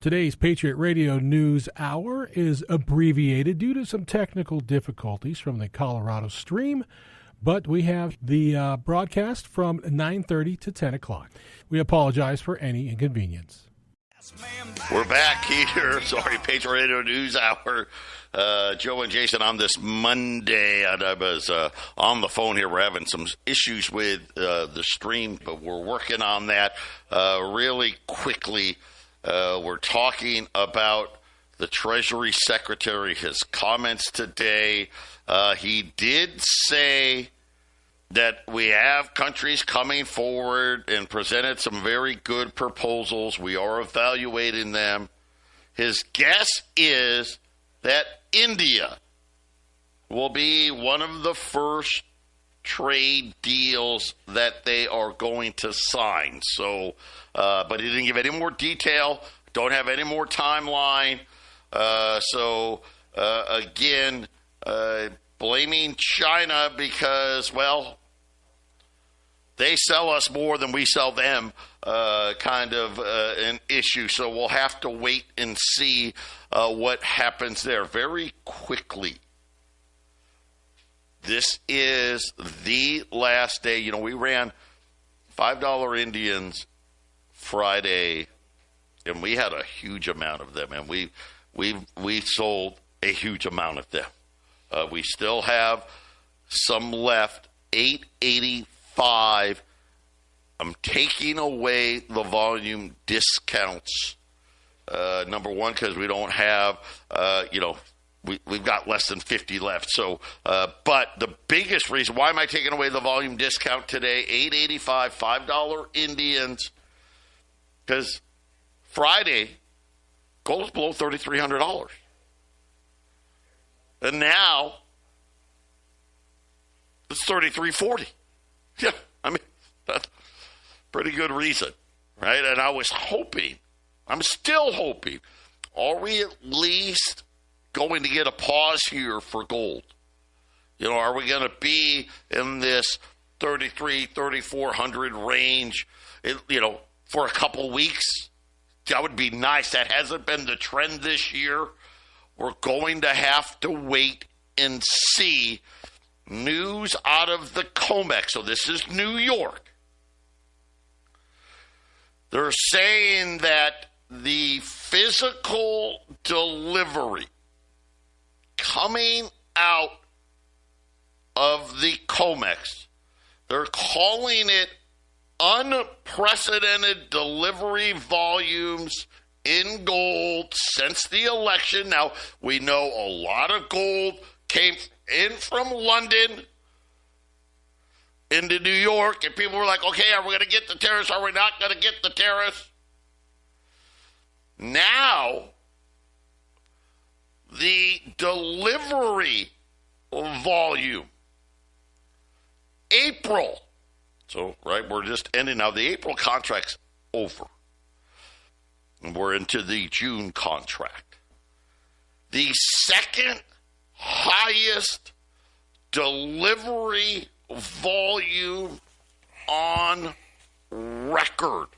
Today's Patriot Radio News Hour is abbreviated due to some technical difficulties from the Colorado stream, but we have the broadcast from 9:30 to 10 o'clock. We apologize for any inconvenience. We're back here. Patriot Radio News Hour. Joe and Jason on this Monday. And I was on the phone here. We're having some issues with the stream, but we're working on that really quickly. We're talking about the Treasury Secretary, his comments today. He did say that we have countries coming forward and presented some very good proposals. We are evaluating them. His guess is that India will be one of the first trade deals that they are going to sign. So, but he didn't give any more detail, don't have any more timeline. Again, blaming China because, well, they sell us more than we sell them, kind of an issue. So we'll have to wait and see what happens there very quickly. This is the last day. You know, we ran $5 Indians Friday, and we had a huge amount of them, and we sold a huge amount of them. We still have some left, 885. I'm taking away the volume discounts. Number one, because we don't have, we've got less than 50 left. So, but the biggest reason, why am I taking away the volume discount today? $8.85, $5 Indians, because Friday, gold was below $3,300. And now, it's $3,340. Yeah, I mean, that's pretty good reason, right? And I was hoping, I'm still hoping, are we at least going to get a pause here for gold? You know, are we going to be in this 3,400 range, for a couple weeks? That would be nice. That hasn't been the trend this year. We're going to have to wait and see. News out of the COMEX. So this is New York. They're saying that the physical delivery coming out of the COMEX, they're calling it unprecedented delivery volumes in gold since the election. Now, we know a lot of gold came in from London into New York, and people were like, okay, are we going to get the tariffs? Are we not going to get the tariffs? Now, the delivery volume, April. So, right, we're just ending now. The April contract's over. And we're into the June contract. The second highest delivery volume on record.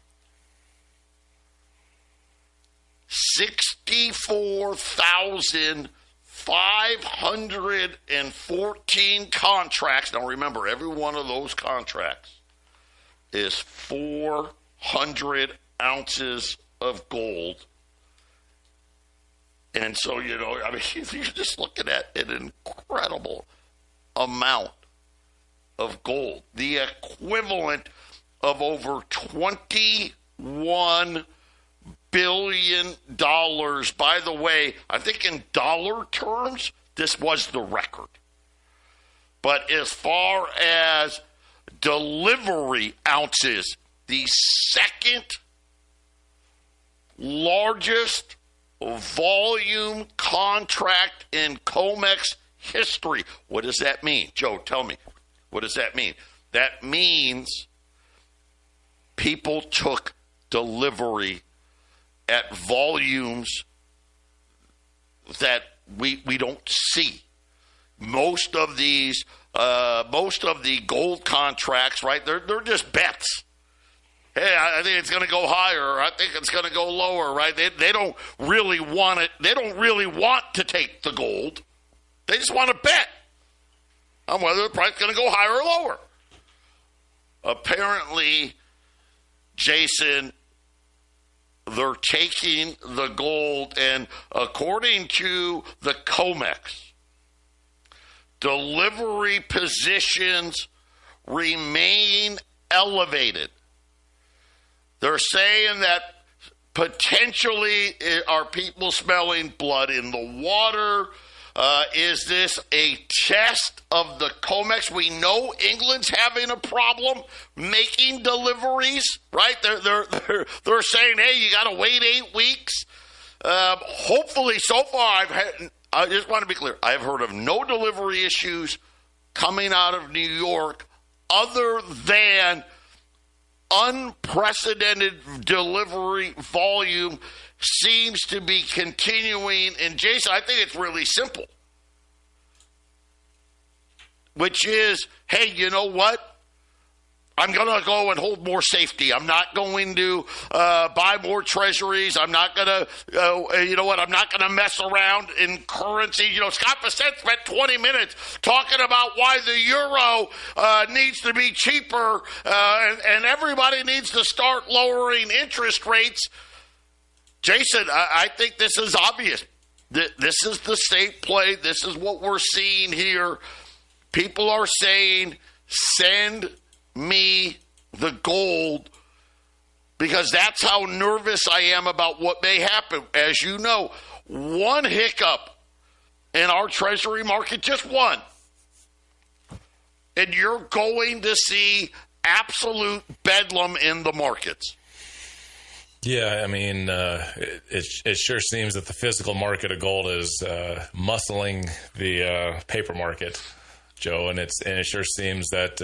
64,514 contracts. Now remember, every one of those contracts is 400 ounces of gold. And so, you're just looking at an incredible amount of gold. The equivalent of over $21 billion. By the way, I think in dollar terms, this was the record. But as far as delivery ounces, the second largest volume contract in COMEX history. What does that mean? Joe, tell me. What does that mean? That means people took delivery at volumes that we don't see. Most of the gold contracts, right? They're just bets. hey, I think it's going to go higher, or I think it's going to go lower, right? They don't really want it. They don't really want to take the gold. They just want to bet on whether the price is going to go higher or lower. Apparently, Jason, they're taking the gold, and according to the COMEX, delivery positions remain elevated. They're saying that potentially are people smelling blood in the water? Is this a test of the COMEX? We know England's having a problem making deliveries, right? They're saying, hey, you got to wait 8 weeks. Hopefully, so far, I just want to be clear. I've heard of no delivery issues coming out of New York other than unprecedented delivery volume seems to be continuing. And Jason, I think it's really simple, which is, hey, you know what? I'm going to go and hold more safety. I'm not going to buy more treasuries. I'm not going to, you know what? I'm not going to mess around in currency. You know, Scott Bassett spent 20 minutes talking about why the euro needs to be cheaper and everybody needs to start lowering interest rates. Jason, I think this is obvious. This is the state play. This is what we're seeing here. People are saying, send me the gold, because that's how nervous I am about what may happen. As you know, one hiccup in our treasury market, just one, and you're going to see absolute bedlam in the markets. Yeah, I mean, it sure seems that the physical market of gold is muscling the paper market, Joe, and it sure seems that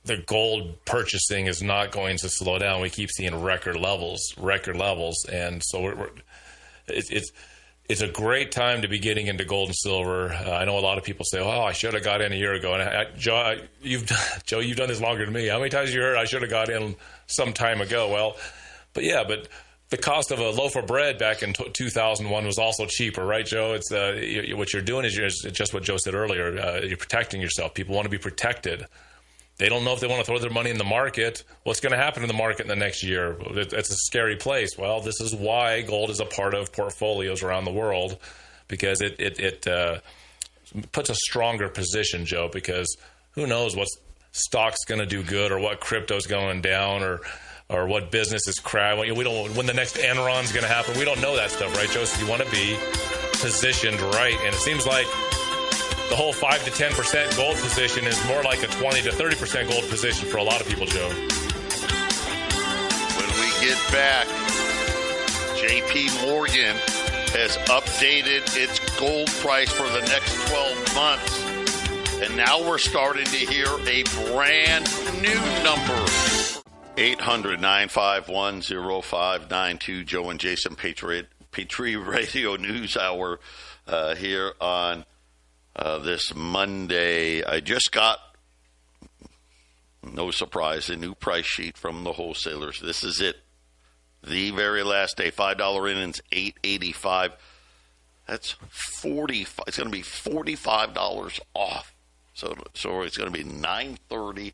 the gold purchasing is not going to slow down. We keep seeing record levels, and so it's a great time to be getting into gold and silver. I know a lot of people say, "Oh, I should have got in a year ago." And Joe, you've done this longer than me. How many times have you heard I should have got in some time ago? Well, but the cost of a loaf of bread back in 2001 was also cheaper, right, Joe? It's what you're doing is just what Joe said earlier. You're protecting yourself. People want to be protected. They don't know if they want to throw their money in the market. What's going to happen in the market in the next year? It's a scary place. Well, this is why gold is a part of portfolios around the world, because it puts a stronger position, Joe, because who knows what stock's going to do good or what crypto's going down or what business is crashing. We don't when the next Enron's going to happen. We don't know that stuff, right, Joe? So you want to be positioned right. And it seems like the whole 5 to 10% gold position is more like a 20 to 30% gold position for a lot of people, Joe. When we get back, JP Morgan has updated its gold price for the next 12 months. And now we're starting to hear a brand new number. 800-951-0592. Joe and Jason, Patriot Radio News Hour here on this Monday. I just got, no surprise, a new price sheet from the wholesalers. This is it. The very last day. $5 in, it's $8.85. That's $45. It's going to be $45 off. So it's going to be $9.30.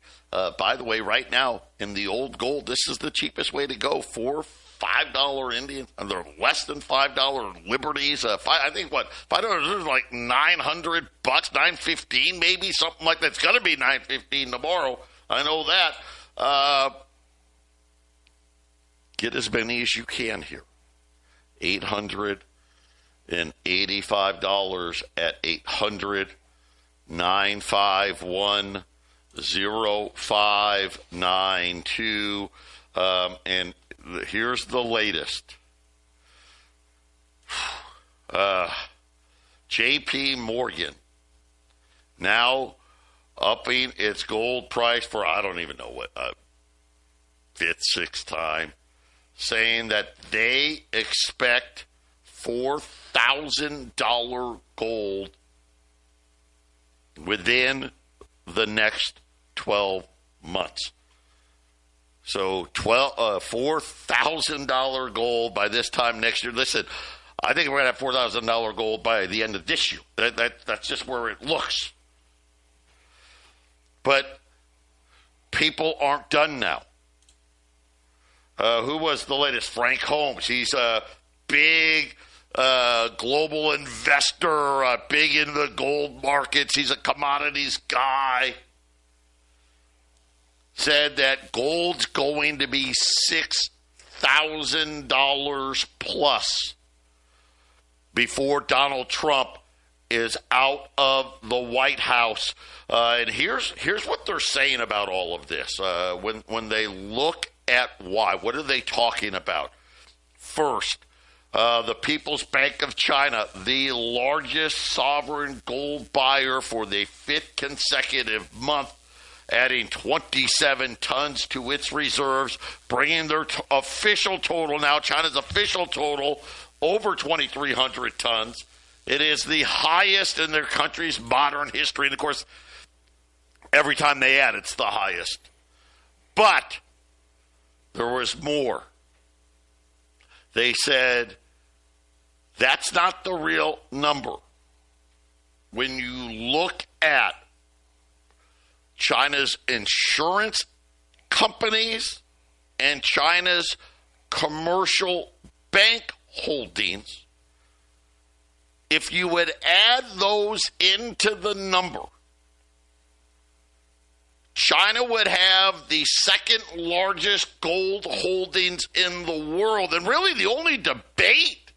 By the way, right now in the old gold, this is the cheapest way to go. $5 Indians, and they're less than $5 Liberties. I think $5 is like $900, $915 maybe, something like that. It's going to be $915 tomorrow. I know that. Get as many as you can here. $885 at 800-951-0592. And here's the latest. JP Morgan now upping its gold price for, I don't even know what, fifth, sixth time, saying that they expect $4,000 gold within the next 12 months. So $4,000 gold by this time next year. Listen, I think we're going to have $4,000 gold by the end of this year. That's just where it looks. But people aren't done now. Who was the latest? Frank Holmes. He's a big global investor, big into the gold markets. He's a commodities guy. Said that gold's going to be $6,000 plus before Donald Trump is out of the White House. And here's what they're saying about all of this. When they look at why, what are they talking about? First, the People's Bank of China, the largest sovereign gold buyer for the fifth consecutive month, adding 27 tons to its reserves, bringing their official total now, China's official total, over 2,300 tons. It is the highest in their country's modern history. And, of course, every time they add, it's the highest. But there was more. They said, that's not the real number. When you look at China's insurance companies and China's commercial bank holdings, if you would add those into the number, China would have the second largest gold holdings in the world. And really the only debate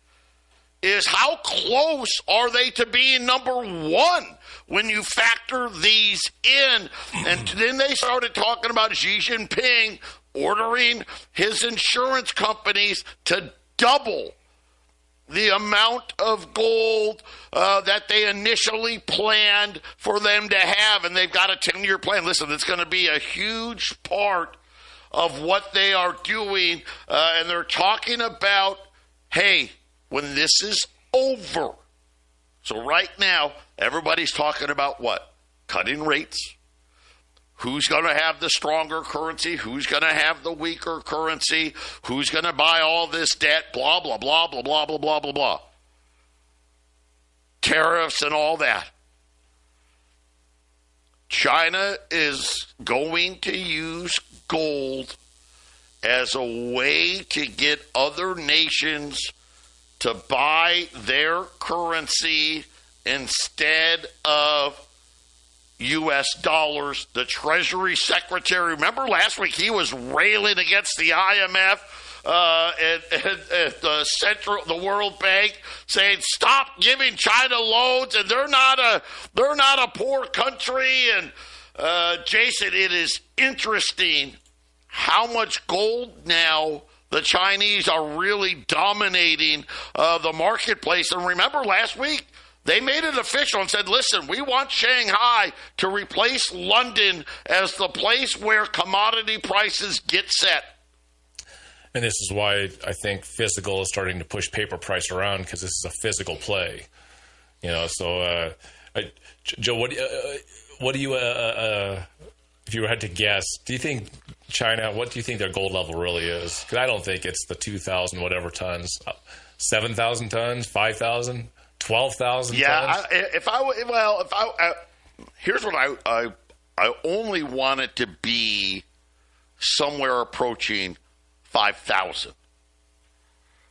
is how close are they to being number one when you factor these in. And then they started talking about Xi Jinping ordering his insurance companies to double the amount of gold that they initially planned for them to have. And they've got a 10-year plan. Listen, it's going to be a huge part of what they are doing. And they're talking about, hey, when this is over. So right now, everybody's talking about what? Cutting rates. Who's going to have the stronger currency? Who's going to have the weaker currency? Who's going to buy all this debt? Blah, blah, blah, blah, blah, blah, blah, blah, blah. Tariffs and all that. China is going to use gold as a way to get other nations to buy their currency instead of U.S. dollars. The Treasury Secretary, remember last week he was railing against the IMF and the World Bank, saying stop giving China loans, and they're not a poor country. And Jason, it is interesting how much gold now the Chinese are really dominating the marketplace. And remember last week, they made it official and said, listen, we want Shanghai to replace London as the place where commodity prices get set. And this is why I think physical is starting to push paper price around, because this is a physical play. You know, so, Joe, what do you, if you had to guess, do you think China, what do you think their gold level really is? Because I don't think it's the 2,000 whatever tons, 7,000 tons, 5,000, 12,000 tons. Here's what I only want it to be somewhere approaching 5,000.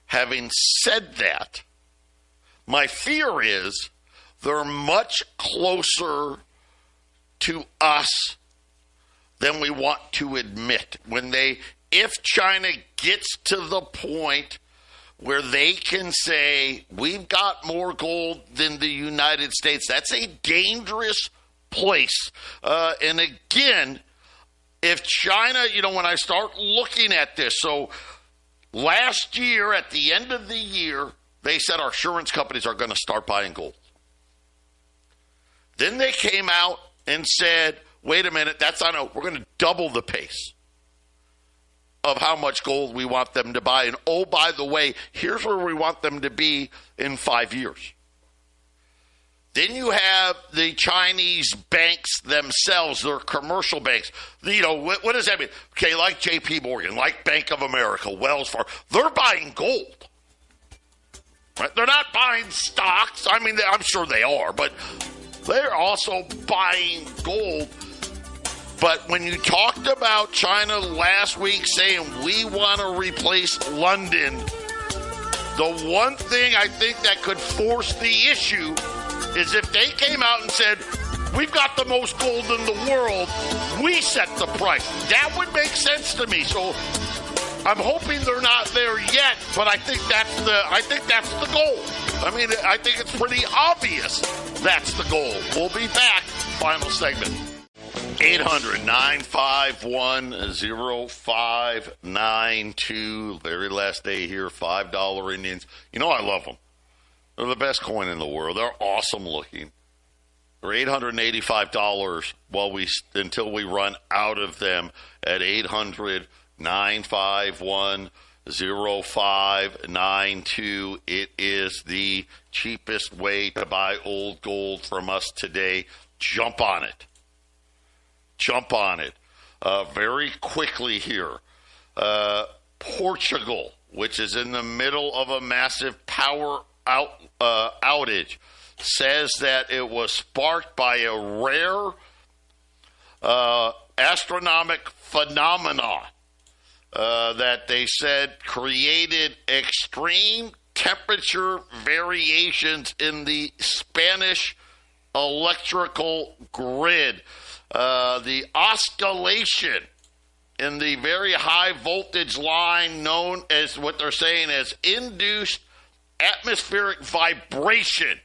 Having said that, my fear is they're much closer to us than we want to admit. If China gets to the point where they can say, we've got more gold than the United States, that's a dangerous place. And again, if China, when I start looking at this, so last year, at the end of the year, they said our insurance companies are going to start buying gold. Then they came out and said, wait a minute, we're going to double the pace of how much gold we want them to buy. And oh, by the way, here's where we want them to be in 5 years. Then you have the Chinese banks themselves, their commercial banks. You know, what does that mean? Okay, like J.P. Morgan, like Bank of America, Wells Fargo, they're buying gold. Right? They're not buying stocks. I mean, I'm sure they are, but they're also buying gold. But when you talked about China last week saying we want to replace London, the one thing I think that could force the issue is if they came out and said, we've got the most gold in the world, we set the price. That would make sense to me. So I'm hoping they're not there yet, but I think that's the goal. I mean, I think it's pretty obvious that's the goal. We'll be back. Final segment. 800-951-0592. Very last day here, $5 Indians. You know I love them. They're the best coin in the world. They're awesome looking. They're $885 until we run out of them at 800-951-0592. It is the cheapest way to buy old gold from us today. Jump on it. Jump on it. Very quickly here. Portugal, which is in the middle of a massive power outage, says that it was sparked by a rare astronomical phenomena that they said created extreme temperature variations in the Spanish electrical grid. The oscillation in the very high voltage line known as what they're saying as induced atmospheric vibration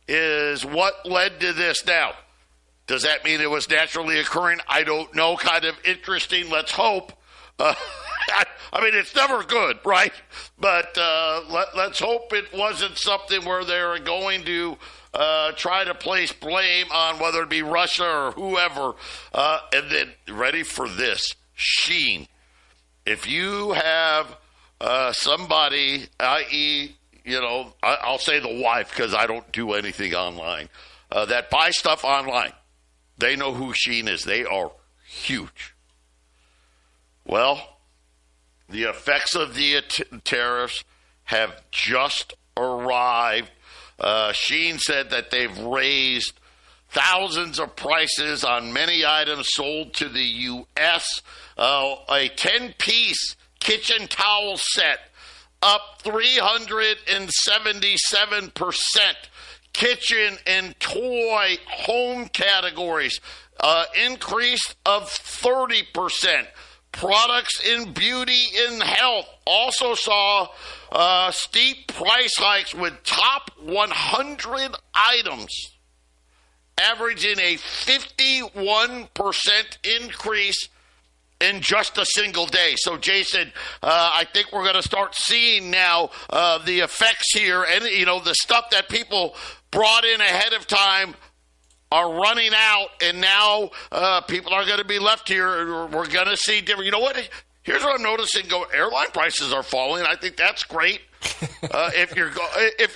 is what led to this. Now, does that mean it was naturally occurring? I don't know. Kind of interesting. Let's hope. I mean, it's never good, right? But let's hope it wasn't something where they're going to try to place blame on whether it be Russia or whoever. And then, ready for this, Sheen. If you have somebody, i.e., you know, I'll say the wife because I don't do anything online, that buys stuff online, they know who Sheen is. They are huge. Well, the effects of the tariffs have just arrived. Sheen said that they've raised thousands of prices on many items sold to the U.S. A 10-piece kitchen towel set up 377%. Kitchen and toy home categories increase of 30%. Products in beauty and health also saw steep price hikes with top 100 items averaging a 51% increase in just a single day. So, Jason, I think we're going to start seeing now the effects here. And, you know, the stuff that people brought in ahead of time are running out, and now people are going to be left here. We're going to see different. You know what? Here's what I'm noticing: airline prices are falling. I think that's great. If you're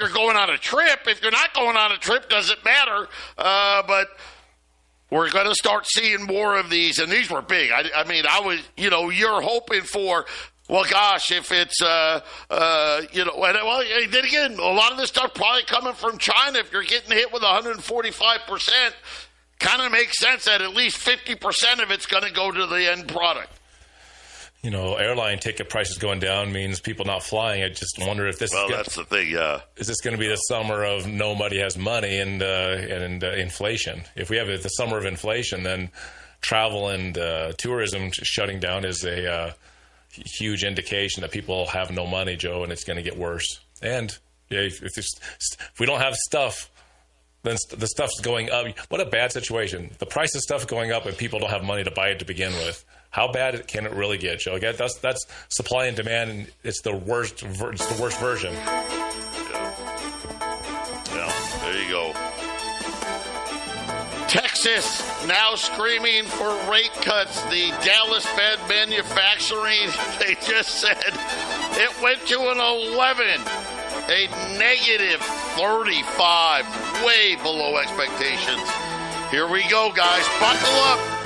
going on a trip, if you're not going on a trip, doesn't matter. But we're going to start seeing more of these, and these were big. I mean, you're hoping for. Well, gosh, if it's, then again, a lot of this stuff probably coming from China. If you're getting hit with 145%, kind of makes sense that at least 50% of it's going to go to the end product. You know, airline ticket prices going down means people not flying. I just wonder if this that's the thing, yeah. Is this going to be the summer of nobody has money and inflation? If we have the summer of inflation, then travel and tourism shutting down is a huge indication that people have no money, Joe, and it's going to get worse. And if we don't have stuff, then the stuff's going up. What a bad situation. The price of stuff going up and people don't have money to buy it to begin with. How bad can it really get, Joe? That's supply and demand, and it's the worst version. Yeah, there you go. Texas now screaming for rate cuts. The Dallas Fed Manufacturing, they just said it went to an 11, a negative 35, way below expectations. Here we go, guys. Buckle up.